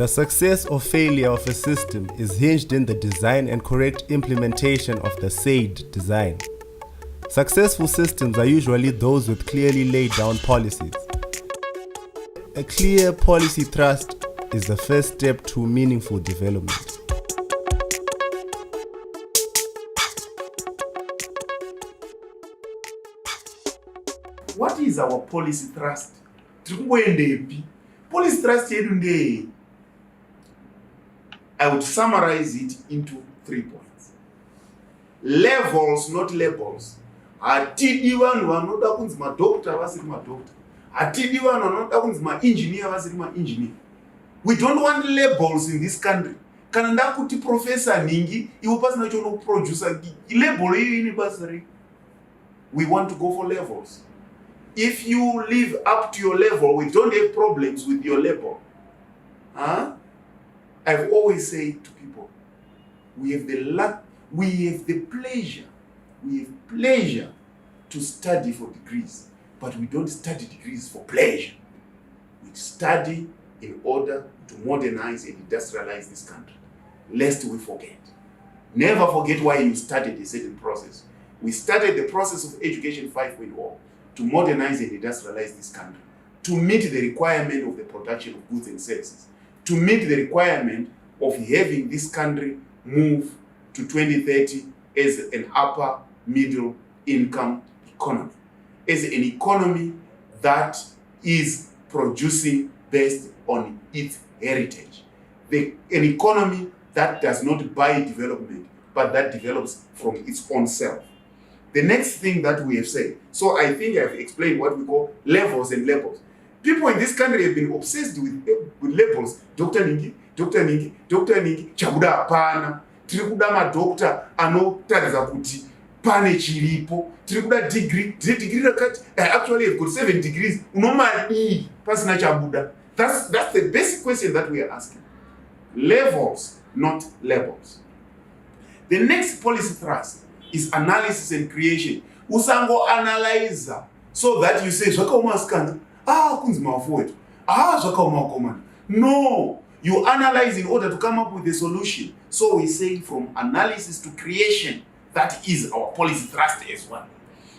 The success or failure of a system is hinged in the design and correct implementation of the said design. Successful systems are usually those with clearly laid down policies. A clear policy thrust is the first step to meaningful development. What is our policy thrust? Policy thrust yedu. I would summarize it into 3 points. Levels, not labels. Hatidi vanhu vanoda kunzi madoctor vasiri madoctor. Hatidi vanhu vanoda kunzi maengineer vasiri maengineer. We don't want labels in this country. Kana ndakuti professor ningi, iwo pasina chono producer label iyo ini basari. We want to go for levels. If you live up to your level, we don't have problems with your level. I've always said to people, we have the pleasure to study for degrees, but we don't study degrees for pleasure. We study in order to modernize and industrialize this country, lest we forget. Never forget why you started a certain process. We started the process of Education 5.0 to modernize and industrialize this country, to meet the requirement of the production of goods and services, to meet the requirement of having this country move to 2030 as an upper middle income economy, as an economy that is producing based on its heritage, an economy that does not buy development, but that develops from its own self. The next thing that we have said, so I think I've explained what we call levels and labels. People in this country have been obsessed with labels. Dr. Ningi, Dr. Ningi, Dr. Ningi, chabuda apana. Tirikuda madoctor anotaridza kuti pane chiripo. Tirikuda degree rakati. Actually, I've got 7 degrees. Unomadi pasina chabuda. That's the basic question that we are asking. Levels, not labels. The next policy thrust is analysis and creation. Usango analyzer so that you say zvakaoma skanda. Kunzi mafuetu. Zvakaoma komana. No, you analyze in order to come up with a solution. So we say from analysis to creation. That is our policy thrust as well.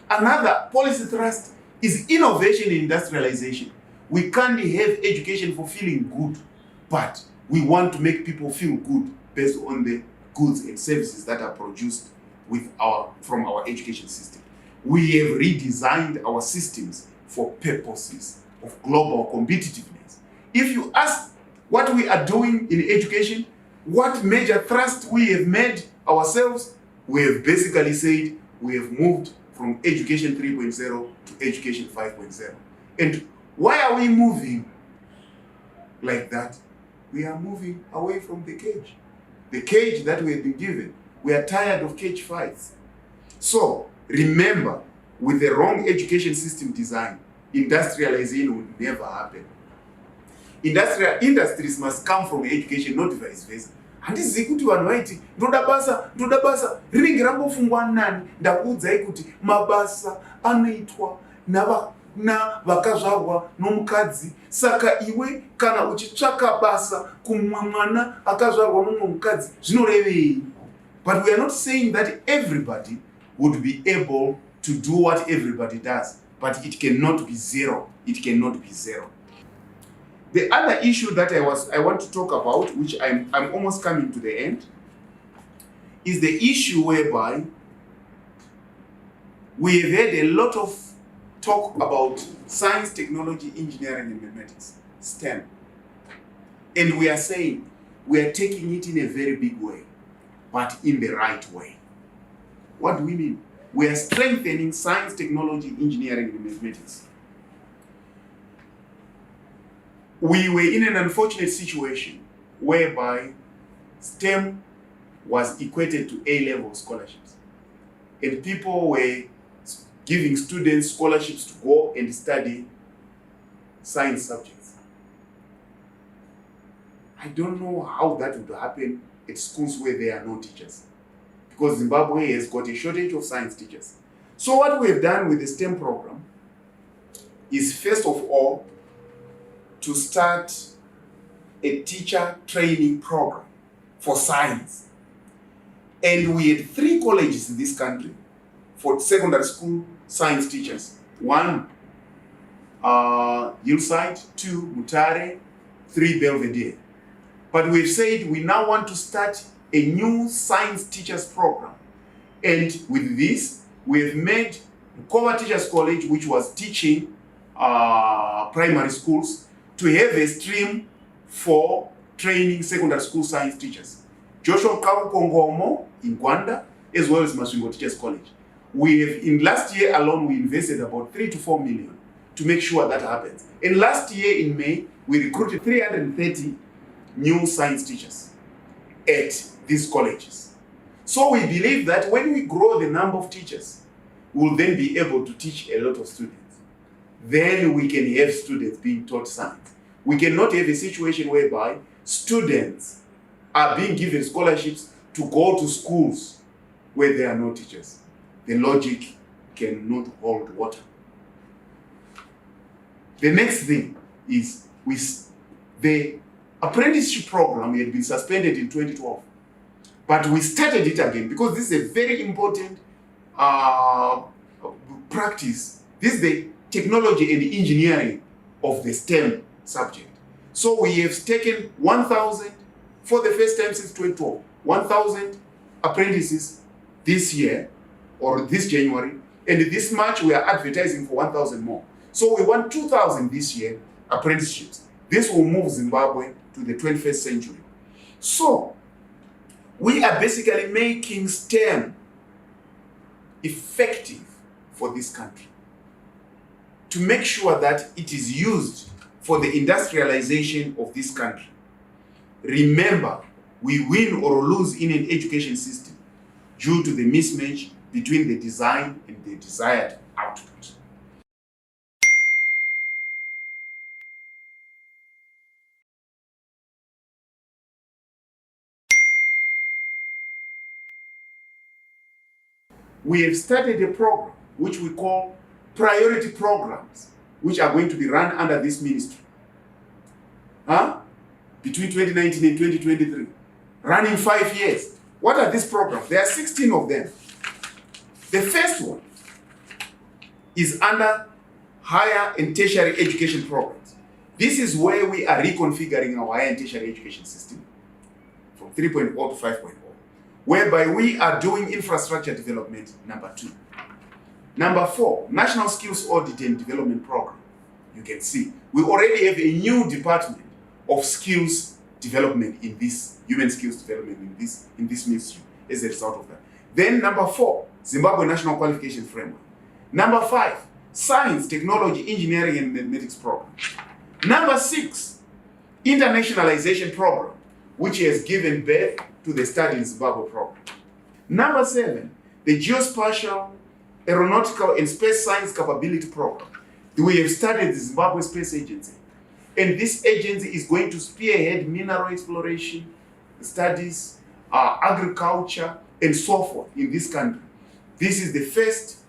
Another policy thrust is innovation and industrialization. We can't have education for feeling good, but we want to make people feel good based on the goods and services that are produced from our education system. We have redesigned our systems for purposes of global competitiveness. If you ask what we are doing in education, what major thrust we have made ourselves, we have basically said we have moved from education 3.0 to education 5.0. And why are we moving like that? We are moving away from the cage that we have been given. We are tired of cage fights. So remember, with the wrong education system design, industrialization would never happen. Industries must come from education, not vice versa. Handizivi kuti vanhu vaiti ndoda basa rinenge rambofungwa nani ndakuudzai kuti mabasa anoitwa vakazvarwa nomukadzi. Saka iwe kana uchitsvaka basa kumumwe mwana akazvarwa nomumwe mukadzi zvinorevei? But we are not saying that everybody would be able to do what everybody does, but it cannot be zero. It cannot be zero. The other issue that I want to talk about, which I'm almost coming to the end, is the issue whereby we have had a lot of talk about science, technology, engineering, and mathematics, STEM. And we are saying we are taking it in a very big way, but in the right way. What do we mean? We are strengthening science, technology, engineering, and mathematics. We were in an unfortunate situation whereby STEM was equated to A-level scholarships. And people were giving students scholarships to go and study science subjects. I don't know how that would happen at schools where there are no teachers, because Zimbabwe has got a shortage of science teachers. So what we have done with the STEM program is, first of all, to start a teacher training program for science. And we had 3 colleges in this country for secondary school science teachers. 1, Hillside, 2, Mutare, 3, Belvedere. But we've said we now want to start a new science teachers program. And with this, we've made Mkowa Teachers College, which was teaching primary schools, to have a stream for training secondary school science teachers. Joshua Kabukongomo in Gwanda, as well as Masvingo Teachers College. In last year alone, we invested about 3 to 4 million to make sure that happens. And last year in May, we recruited 330 new science teachers at these colleges. So we believe that when we grow the number of teachers, we'll then be able to teach a lot of students. Then we can have students being taught science. We cannot have a situation whereby students are being given scholarships to go to schools where there are no teachers. The logic cannot hold water. The next thing is the apprenticeship program had been suspended in 2012. But we started it again because this is a very important practice. This is the technology and the engineering of the STEM subject. So we have taken 1,000, for the first time since 2012, 1,000 apprentices this year, or this January, and this March we are advertising for 1,000 more. So we want 2,000 this year, apprenticeships. This will move Zimbabwe to the 21st century. So we are basically making STEM effective for this country, to make sure that it is used for the industrialization of this country. Remember, we win or lose in an education system due to the mismatch between the design and the desired output. We have started a program which we call priority programs, which are going to be run under this ministry. Between 2019 and 2023, running 5 years. What are these programs? There are 16 of them. The first one is under higher and tertiary education programs. This is where we are reconfiguring our higher and tertiary education system from 3.0 to 5.0, whereby we are doing infrastructure development, number 2. Number 4, National Skills Audit and Development Program. You can see, we already have a new department of skills development in this, human skills development in this ministry as a result of that. Then number 4, Zimbabwe National Qualification Framework. Number 5, Science, Technology, Engineering and Mathematics Program. Number 6, Internationalization Program, which has given birth to the Study in Zimbabwe program. Number 7, the Geospatial, Aeronautical and Space Science Capability Program. We have started the Zimbabwe Space Agency. And this agency is going to spearhead mineral exploration, studies, agriculture, and so forth in this country. This is the first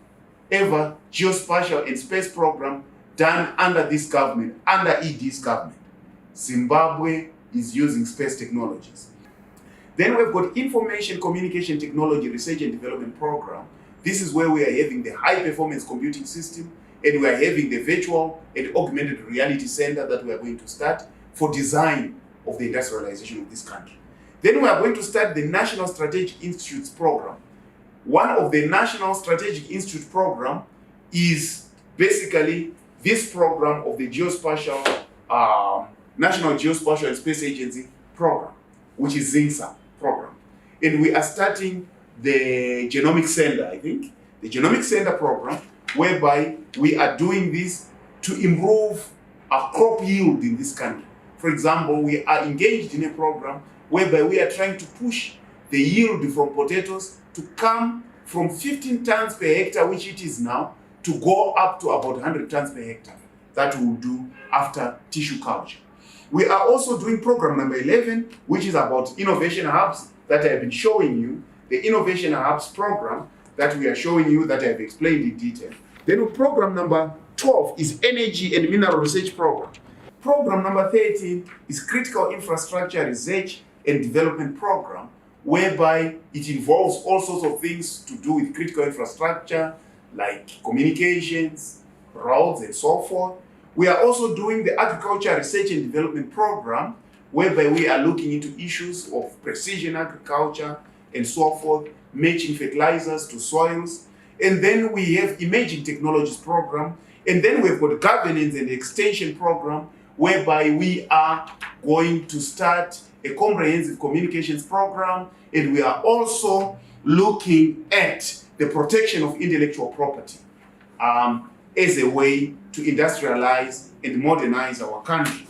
ever geospatial and space program done under this government, under ED's government. Zimbabwe is using space technologies. Then we've got Information Communication Technology Research and Development Program. This is where we are having the high performance computing system, and we are having the virtual and augmented reality center that we are going to start for design of the industrialization of this country. Then we are going to start the National Strategic Institutes program. One of the National Strategic Institute program is basically this program of the Geospatial, National Geospatial and Space Agency program, which is ZINSA program. And we are starting the Genomic Center, I think, the Genomic Center program, whereby we are doing this to improve our crop yield in this country. For example, we are engaged in a program whereby we are trying to push the yield from potatoes to come from 15 tons per hectare, which it is now, to go up to about 100 tons per hectare. That we will do after tissue culture. We are also doing program number 11, which is about innovation hubs that I have been showing you, the innovation hubs program that we are showing you, that I have explained in detail. Then program number 12 is energy and mineral research program. Program number 13 is Critical Infrastructure Research and Development Program, whereby it involves all sorts of things to do with critical infrastructure, like communications, roads, and so forth. We are also doing the Agriculture Research and Development Program, whereby we are looking into issues of precision agriculture and so forth, matching fertilizers to soils. And then we have Emerging Technologies Program. And then we've got Governance and Extension Program, whereby we are going to start a comprehensive communications program. And we are also looking at the protection of intellectual property as a way to industrialize and modernize our country.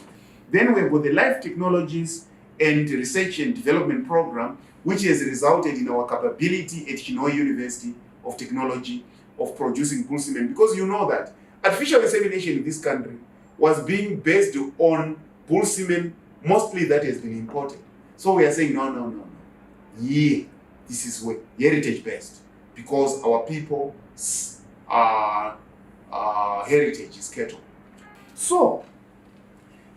Then we've got the Life Technologies and Research and Development Program, which has resulted in our capability at Chinhoyi University of Technology of producing bull semen. Because you know that artificial insemination in this country was being based on bull semen, mostly that has been imported. So we are saying, no. Yeah, this is heritage based, because our people's heritage is cattle. So,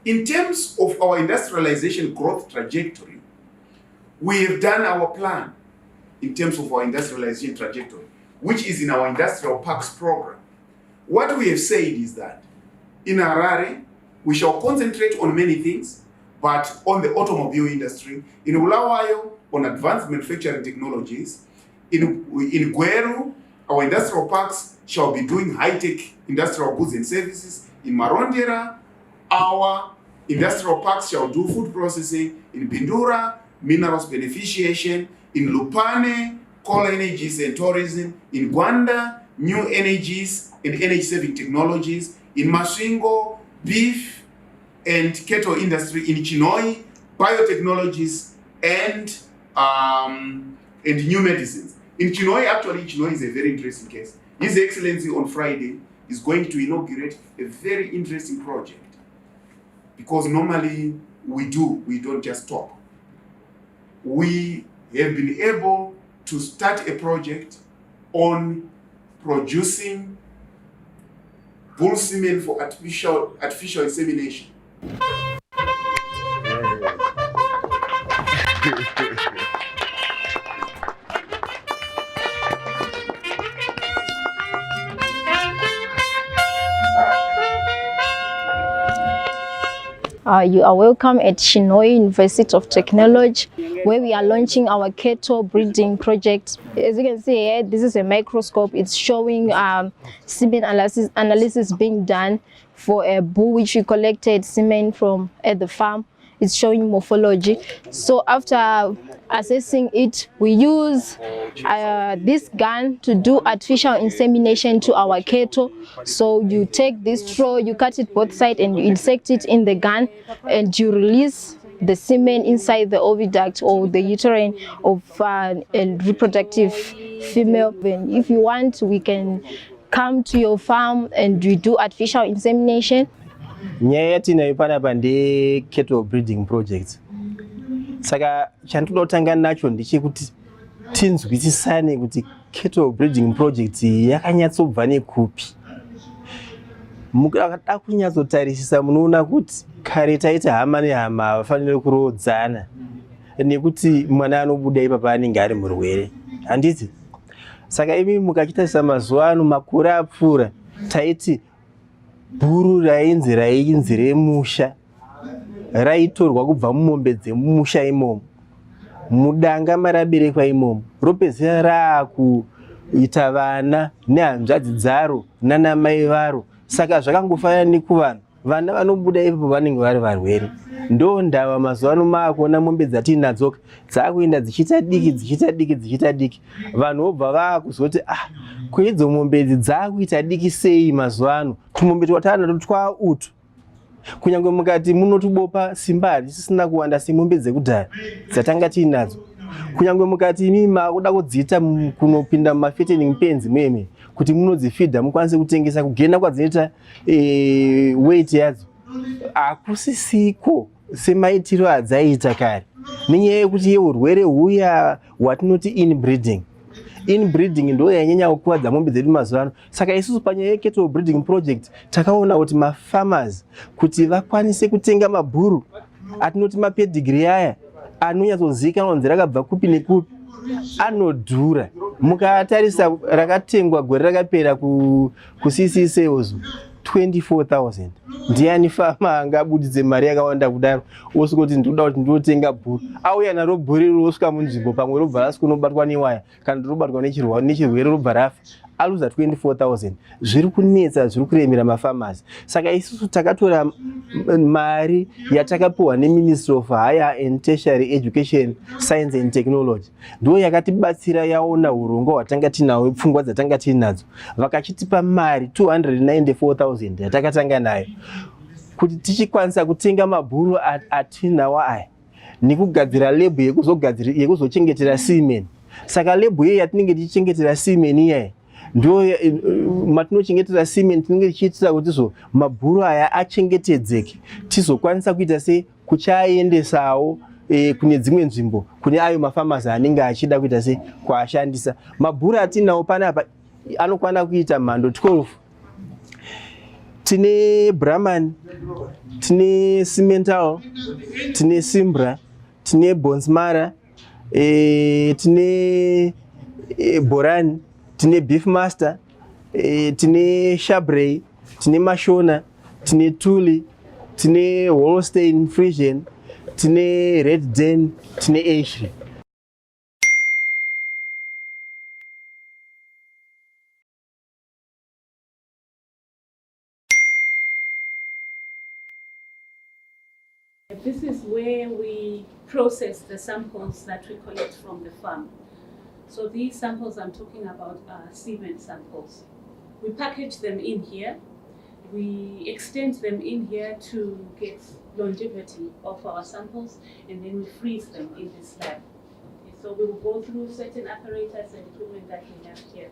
in terms of our industrialization growth trajectory, we have done our plan in terms of our industrialization trajectory, which is in our industrial parks program. What we have said is that in Harare, we shall concentrate on many things, but on the automobile industry, in Bulawayo, on advanced manufacturing technologies, in Gweru, our industrial parks shall be doing high-tech industrial goods and services. In Marondera, our industrial parks shall do food processing. In Bindura, minerals beneficiation. In Lupane, coal energies and tourism. In Gwanda, new energies and energy-saving technologies. In Masvingo, beef and cattle industry. In Chinhoyi, biotechnologies and new medicines. In Chinhoyi, actually, Chinhoyi is a very interesting case. His Excellency on Friday is going to inaugurate a very interesting project. Because normally we don't just talk. We have been able to start a project on producing bull semen for artificial insemination. You are welcome at Chinhoyi University of Technology, where we are launching our cattle breeding project. As you can see here, this is a microscope. It's showing semen analysis being done for a bull which we collected semen from at the farm. It's showing morphology. So after assessing it, we use this gun to do artificial insemination to our cattle. So you take this straw, you cut it both sides and you insect it in the gun, and you release the semen inside the oviduct or the uterine of a reproductive female. And if you want, we can come to your farm and we do artificial insemination. Nyaya yatinayo panapa ndi cattle breeding project. Saka chandinotanga nacho ndechekuti tinzwisisane kuti cattle breeding project yakanyatsobva nekupi. Mukada kunyatsotarisisa munoona kuti kare taita hama nehama avafanire kurodzana nekuti mwana anobuda ipapa anenge ari murwere. Handiti? Saka imi mukachitarisa mazuva ano makore apfuura taiti bhuru rainzi remusha raitorwa kubva mumombe dzemusha imomo, mudanga maraberekwa imomo, ropedzera raakuita vana nehanzvadzi dzaro nanamai varo. Saka zvakangofanana nekuvanhu, vana vanobuda ipapo vanenge vari varwere. Ndo ndava mazuva ano maakuona mombe dzatiinadzoka dzakuenda dzichiita diki. Vanhu vobva vaakuzoti kweidzo mombe idzi dzakuita diki sei mazuva ano, tumombe twatanato twautu. Kunyange mukati munotubopa simba harisisina kuwanda semombe dzekudhaya dzatanga tiinadzo. Kunyange mukati imi makuda kudziita kunopinda mumafattening pens meme kuti munodzifidha mukwanise kutengesa kugenda kwadzinoita weight yadzo, akusisiko semaitiro adzaita kare, nenyaya yekuti yeurwere huya watinoti inbreeding. inbreeding ndo yanyanya kukuvadza mombe dzedu mazuva ano. Saka isusu panyaya yekettle breeding project takaona kuti mafarmers kuti vakwanise kutenga mabhuru atinoti mapedigree aya anonyatsozivikanwa kunzi rakabva kupi nekupi anodhura. Mukatarisa rakatengwa gore rakapera kuCC sales 24,000. Ndiani fama angabudidze mari yakawanda kudaro osvika kuti ndoda kuti ndotenga bhuru, auya naro bhuru rosvika munzvimbo pamwe robva rasi kunobatwa newaya kana robatwa nechirwere robva rafa, aluza 24,000. Zviri kunetsa, zviri kuremera mafarmers. Saka isusu takatora mari yatakapiwa neMinistry of Higher and Tertiary Education, Science and Technology ndo yakatibatsira yaona urongwa hwatanga tinahwo, pfungwa dzatanga tinadzo, vakachitipa mari 294,000 yatakatanga nayo kuti tichikwanisa kutenga mabhuru atinawo aya nekugadzira lab yekuzochengetera semen. Saka lab iyi yatinenge tichichengetera semen iyaya ndo matinochengetera semen tinenge tichiitira kuti mabhuru aya achengetedzeke, tizokwanisa kuita sei kuchaendesawo kune dzimwe nzvimbo, kune ayo mafarmers anenge achida kuita sei kuashandisa. Mabhuru atinawo panapa anokwana kuita mhando 12. Tine Brahman, tine Simmental, tine Simbra, tine Bonsmara, tine Boran, tine Beefmaster, tine Shabrey, tine Mashona, tine Tuli, tine Holstein Friesian, tine Red Den, tine Ayrshire. This is where we process the samples that we collect from the farm. So these samples I'm talking about are semen samples. We package them in here. We extend them in here to get longevity of our samples, and then we freeze them in this lab. Okay, so we will go through certain apparatus and equipment that we have here.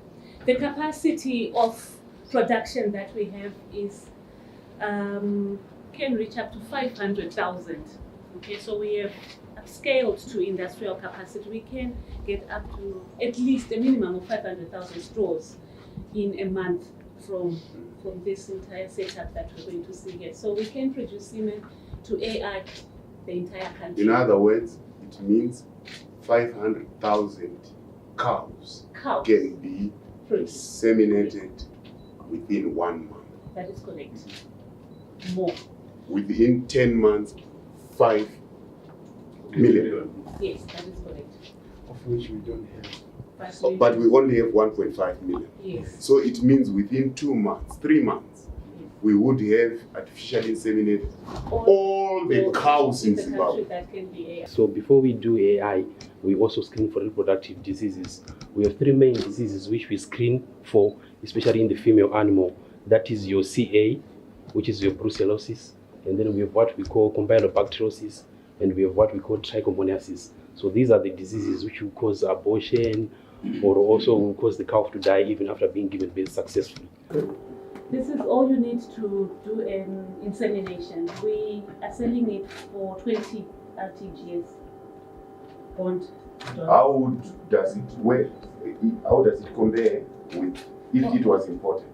The capacity of production that we have is can reach up to 500,000. Okay, so we have scaled to industrial capacity. We can get up to at least a minimum of 500,000 straws in a month from this entire setup that we're going to see here. So we can produce semen to AI the entire country. In other words, it means 500,000 cows can be inseminated within 1 month. That is correct. More. Within 10 months, 5 million. Yes, that is correct. Of which we don't have. But we only have 1.5 million. Yes. So it means within 2 months, 3 months, we would have artificially inseminated all the cows in Zimbabwe. That can be AI. So before we do AI, we also screen for reproductive diseases. We have 3 main diseases which we screen for, especially in the female animal. That is your CA, which is your brucellosis, and then we have what we call campylobacteriosis, and we have what we call trichomoniasis. So these are the diseases which will cause abortion, or also will cause the calf to die even after being given birth successfully. This is all you need to do an insemination. We are selling it for 20 RTGS bond. How does it work? How does it compare with if it was imported?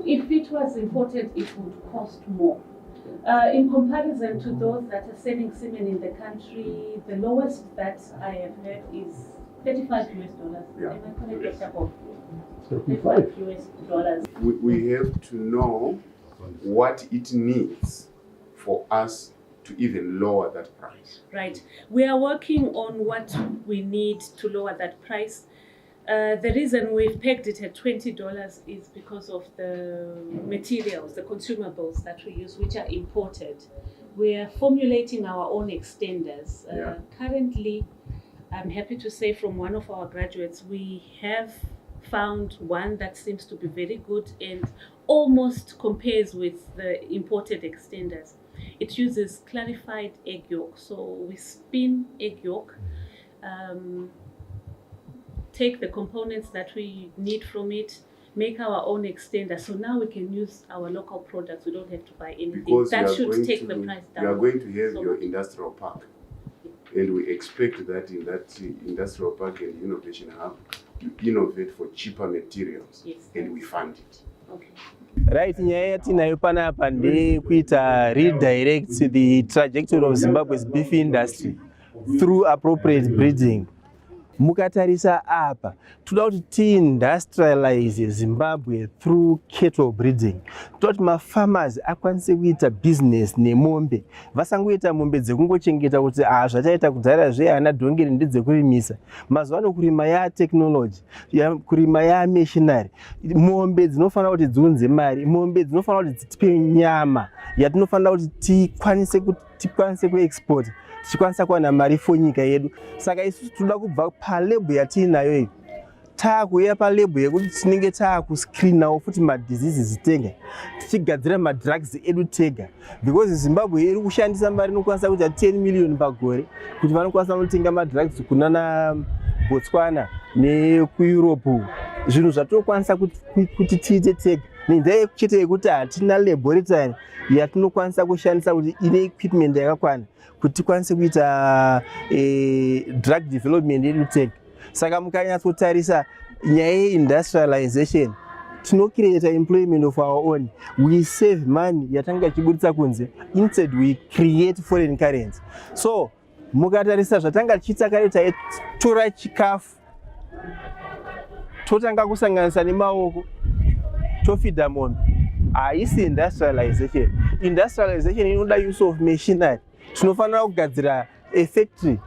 If it was imported, it would cost more. In comparison to those that are selling semen in the country, the lowest that I have heard is $35 US. Yeah. Am I correct, Dr. Bob? $35 US. We have to know what it needs for us to even lower that price. Right. We are working on what we need to lower that price. The reason we've pegged it at $20 is because of the materials, the consumables that we use, which are imported. We are formulating our own extenders. Currently, I'm happy to say from one of our graduates, we have found one that seems to be very good and almost compares with the imported extenders. It uses clarified egg yolk. So we spin egg yolk, take the components that we need from it, make our own extender. So now we can use our local products. We don't have to buy anything. Because that should take the price down. You are going to have your industrial park. And we expect that in that industrial park and innovation hub, to innovate for cheaper materials, Yes. and we fund it. Okay. Right, nyaya yatinayo panapa ndeyekuita redirect the trajectory of Zimbabwe's beef industry through appropriate breeding. Mukatarisa apa toda kuti ti-industrialize Zimbabwe through cattle breeding. Toda kuti mafarmers akwanise kuita business nemombe, vasangoita mombe dzekungochengeta kuti zvataita kudhara zvehana dhongeri ndedzekurimisa. Mazuva ano kurima ya-technology, kurima ya-machinery, mombe dzinofanira kuti dziunze mari, mombe dzinofanira kuti dzitipe nyama yatinofanira kuti tikwanise kuexport, tichikwanisa kuwana mari for nyika yedu. Saka isusu toda kubva palebhu yatinayo iyi, taakuuya palebhu yekuti tinenge taakuscreenawo futi madiseases tenga, tichigadzira madrugs edu tega, because Zimbabwe iri kushandisa mari inokwanisa kuita 10 million pagore kuti vanokwanisa kutenga madrugs kunana Botswana nekuEurope. Zvinhu zvatinokwanisa kuti tiite tega nenzira chete yekuti hatina laboratory yatinokwanisa kushandisa kuti ine equipment yakakwana kuti tikwanise kuita drug development yedu tega. Saka mukanyatsotarisa nyaya ye-industrialization, tinocreate employment of our own. We save money yatanga chiburitsa kunze, instead we create foreign currency. So mukatarisa zvatanga tichiita kare taitora chikafu totanga kusanganisa nemaoko tofida mombe. Haisi industrialization. Industrialization inoda use of machinery. Tinofanira kugadzira a factory.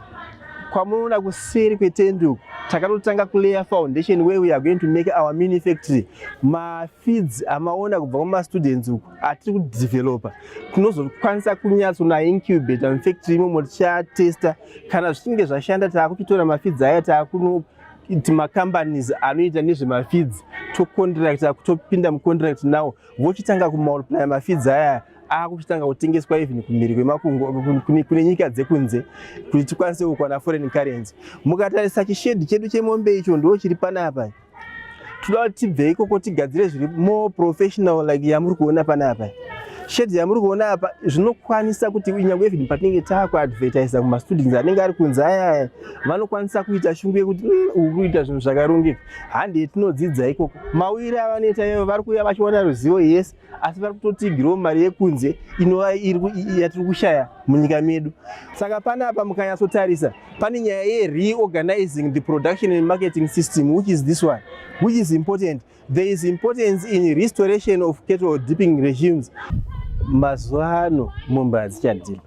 Kwamunoona kuseri kwetenduku takatotanga kulaya foundation where we are going to make our mini factory. Mafeeds amaona kubva kuma-students uku atiri kudevelopa, tinozokwanisa kunyatsona incubator mufactory imomo tichatesta. Kana zvichinge zvashanda taakuchitora mafeeds aya taakuti macompanies anoita nezvemafeeds tocontracta, topinda mucontract nawo, vochitanga kumultiply mafeeds aya akuchitanga kutengeswa even kumhiri kwemakungu kune nyika dzekunze kuti tikwanise kuwana foreign currency. Mukatarisa chishedhi chedu chemombe icho ndo chiri panapa, toda kuti tibve ikoko tigadzire zviri more professional like yamuri kuona panapa. Shedhi yamuri kuona apa zvinokwanisa kuti nyangwe even patinenge taakuadvertisa kuma-students anenge ari kunze aya vanokwanisa kuita shungu yekuti uri kuita zvinhu zvakarongeka. Handi yetinodzidza ikoko, mawiri avanoita ivo vari kuuya vachiwana ruzivo, yes, asi vari kutotigirawo mari yekunze inova yatiri kushaya munyika medu. Saka panapa mukanyatsotarisa pane nyaya ye-reorganizing the production and marketing system, which is this one, which is important. There is importance in restoration of cattle dipping regimes. Mazuva ano mombe hadzichadhipa.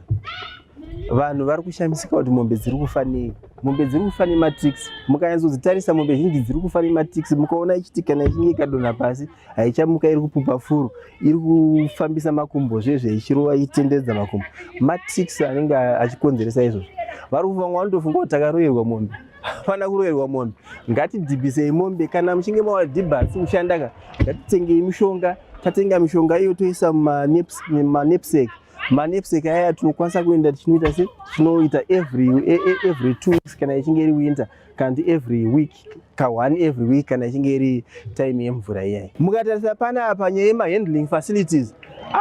Vanhu vari kushamisika kuti mombe dziri kufa nei. Mombe dziri kufa nematrix. Mukanyatsodzitarisa mombe zhinji dziri kufa nematrix, mukaona ichiti kana ichinge ikadonha pasi haichamuka iri kupupa furu, iri kufambisa makumbo zvezve ichirova itendedza makumbo. Matrix anenge achikonzeresa izvozvo. Vari kufa mwanotofunga kuti takaroverwa mombe. Hapana kuroverwa mombe. Ngatidhibhisei mombe. Kana muchinge mawadhibha asi kushandaka, ngatitengei mishonga. Tatenga mishonga iyo toisa mumanepsek. Manepsek aya tinokwanisa kuenda tichinoita se tinoita every 2 weeks kana ichinge iri winter, kandi every week ka1 every week kana ichinge iri time yemvura iyai. Mukatarisa panapa nyaya yemahandling facilities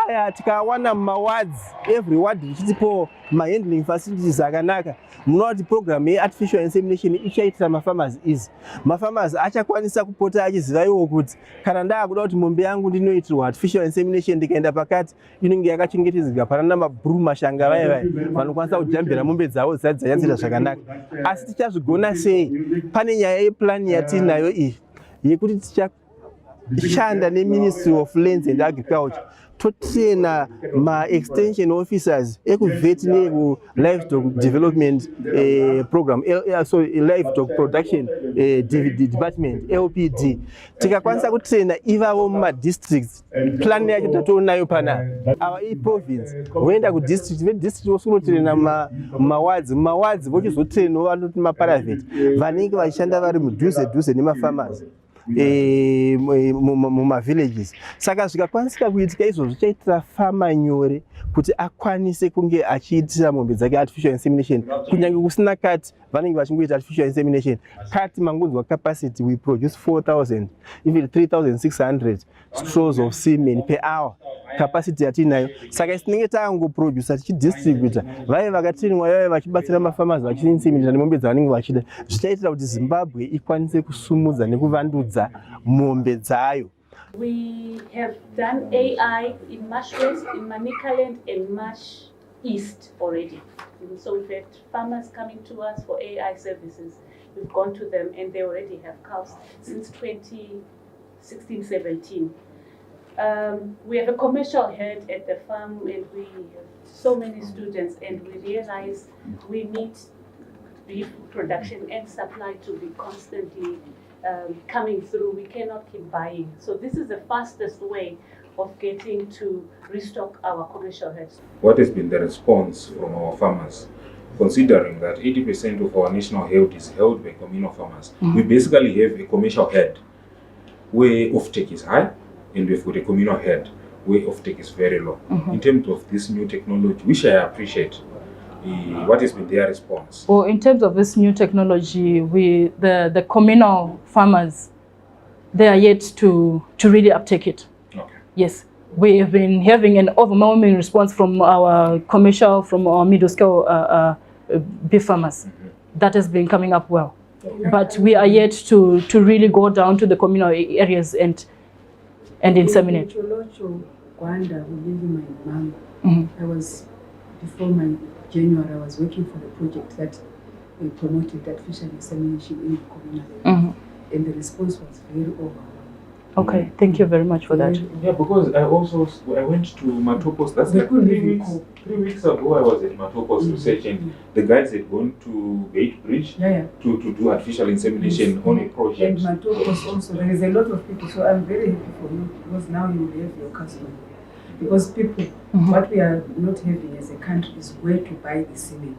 aya tikawana mumawards, every ward ichitipo mahandling facilities akanaka, munoona kuti program ye-artificial insemination ichaitira mafarmers easy. Mafarmers achakwanisa kupota achiziva iwo kuti kana ndaakuda kuti mombe yangu ndinoitirwa artificial insemination ndikaenda pakati inenge yakachengetedzeka panana mabhuru mashanga vaya vanokwanisa kujambira mombe dzavo dzisati dzanyatsira zvakanaka. Asi tichazvigona sei? Pane nyaya yeplan yatinayo iyi yekuti tichashanda neMinistry of Lands and Agriculture, totraina ma-extension officers ekuvet neku-livestock development program, so livestock production department, LPD. Tikakwanisa kutraina ivavo mumadistricts, plan yacho tatoonayo pana ava iprovince, voenda kudistrict, vedistrict vosunotraina mumawards, vochizotrainawo vanoti maprivate vanenge vachishanda vari mudhuze nemafarmers mumavillages. Saka zvikakwanisika kuitika izvozvo zvichaitira fama nyore kuti akwanise kunge achiitira mombe dzake artificial insemination. Kunyange kusina kati vanenge vachingoita artificial insemination. Kati mangunzwa capacity, we produce 4,000 even 3,600 straws of semen per hour. capacity yatinayo. Saka tinenge tangoproducer tichidistributor vaya vakatrainwa vaya vachibatsira mafarmers vachinseminira nemombe dzavanenge vachida zvichaitira kuti Zimbabwe ikwanise kusumudza nekuvandudza mombe dzayo. We have done AI in Marsh West, in Manicaland, and Marsh East already. So we've had farmers coming to us for AI services. We've gone to them and they already have cows since 2016-17. We have a commercial head at the farm and we have so many students, and we realize we need beef production and supply to be constantly coming through. We cannot keep buying. So this is the fastest way of getting to restock our commercial herds. What has been the response from our farmers? Considering that 80% of our national herd is held by communal farmers, we basically have a commercial herd where offtake is high, and we've got a communal herd where offtake is very low. In terms of this new technology, which I appreciate, what has been their response? Well, in terms of this new technology, the communal farmers, they are yet to really uptake it. Okay. Yes, we have been having an overwhelming response from our commercial, from our middle scale beef farmers. That has been coming up well. But we are yet to really go down to the communal areas and inseminate. Gwanda, my mom. I was, before my January, I was working for the project that we promoted artificial insemination in the community. And the response was very overwhelming. Okay, thank you very much for that. Yeah, because I went to Matopos. That's like 3 weeks. 3 weeks ago, I was at Matopos researching. The guys had gone to Bait Bridge to do artificial insemination on a project. And Matopos also, there is a lot of people. So I'm very happy for you because now you will have your customer. Because people, what we are not having as a country is where to buy the semen.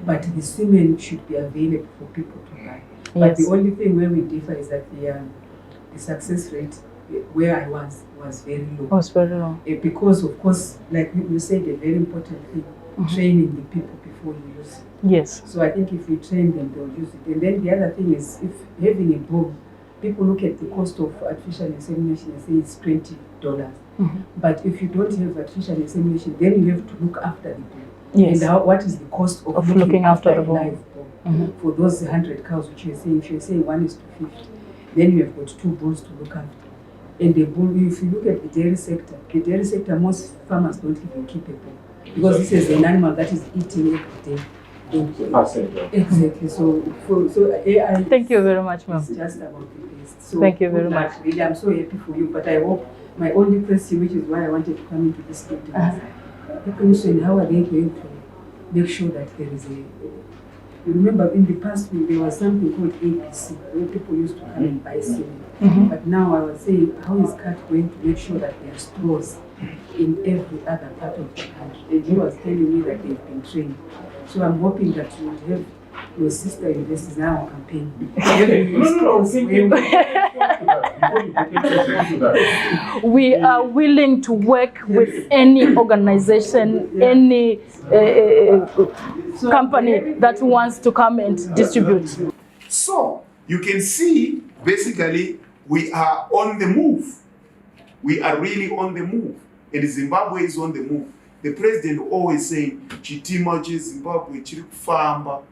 But the semen should be available for people to buy. But the only thing where we differ is that the success rate where I was very low. Was very low. Because of course, like you said, a very important thing, training the people before you use it. Yes. So I think if we train them, they'll use it. And then the other thing is, if having a bull, people look at the cost of artificial insemination and say it's $20. But if you don't have artificial insemination, then you have to look after the bull. Yes. And what is the cost of looking after the bull? Live bull? For those 100 cows which you're saying, if you're saying 1:50, then you have got 2 bulls to look after. And the bull, if you look at the dairy sector, most farmers don't even keep a bull. Because this is an animal that is eating every day. Exactly. So AI. Thank you very much, ma'am. It's just about the best. So thank you very much. Really, I'm so happy for you. But I hope my only question, which is why I wanted to come into this meeting, is the commission, how are they going to make sure that there is a... You remember in the past there was something called APC, where people used to come and buy semen. But now I was saying, how is CAT going to make sure that there are stores in every other part of the country? And you was telling me that they've been trained. So I'm hoping that you will have your sister invest in our campaign. We are willing to work with any organization, any company that wants to come and distribute. So you can see, basically, we are on the move. We are really on the move. And Zimbabwe is on the move. The president always saying, chitima che Zimbabwe chiri kufamba,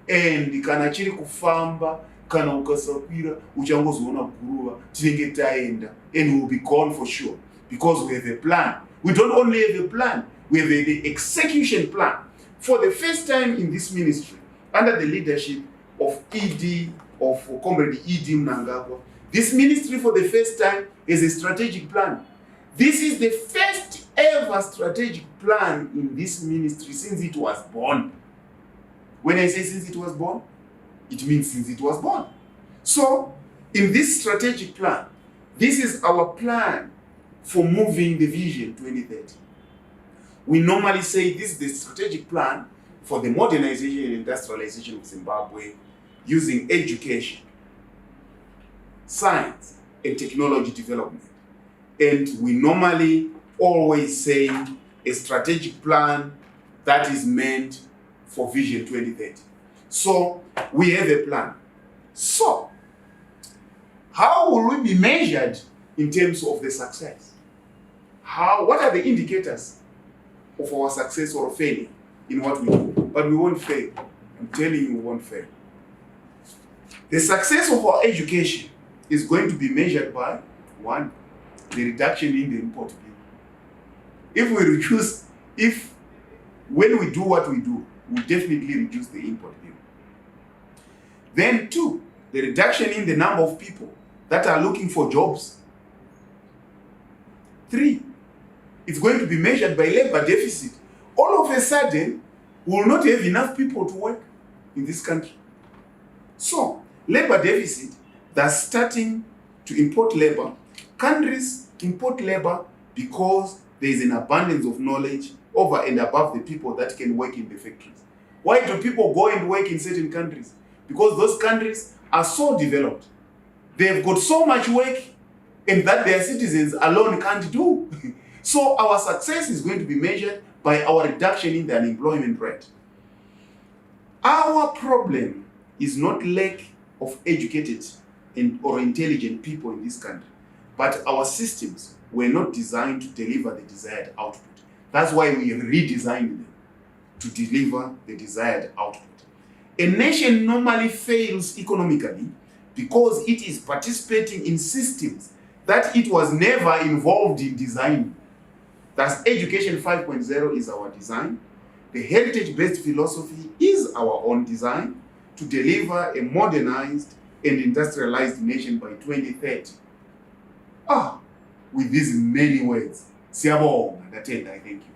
and kana chiri kufamba, kana ukasakwira, uchangozoona guruva, tinenge taenda, and we will be gone for sure. Because we have a plan. We don't only have a plan, we have the execution plan. For the first time in this ministry, under the leadership of Comrade E.D. Mnangagwa, this ministry for the first time is a strategic plan. This is the first ever strategic plan in this ministry since it was born. When I say since it was born, it means since it was born. So, in this strategic plan, this is our plan for moving the Vision 2030. We normally say this is the strategic plan for the modernization and industrialization of Zimbabwe using education, science, and technology development. And we normally always say a strategic plan that is meant for Vision 2030. So we have a plan. So how will we be measured in terms of the success? what are the indicators of our success or failure in what we do? But we won't fail. I'm telling you, we won't fail. The success of our education is going to be measured by, one, the reduction in the import bill. When we do what we do, we definitely reduce the import bill. Then two, the reduction in the number of people that are looking for jobs. Three, it's going to be measured by labor deficit. All of a sudden, we will not have enough people to work in this country. So, labor deficit, that's starting to import labor. Countries import labor because there is an abundance of knowledge over and above the people that can work in the factories. Why do people go and work in certain countries? Because those countries are so developed. They've got so much work and that their citizens alone can't do. So our success is going to be measured by our reduction in the unemployment rate. Our problem is not lack of educated or intelligent people in this country, but our systems were not designed to deliver the desired output. That's why we have redesigned them to deliver the desired output. A nation normally fails economically because it is participating in systems that it was never involved in designing. Thus, Education 5.0 is our design. The heritage-based philosophy is our own design to deliver a modernized and industrialized nation by 2030. With these many words, Siyabonga, I thank you.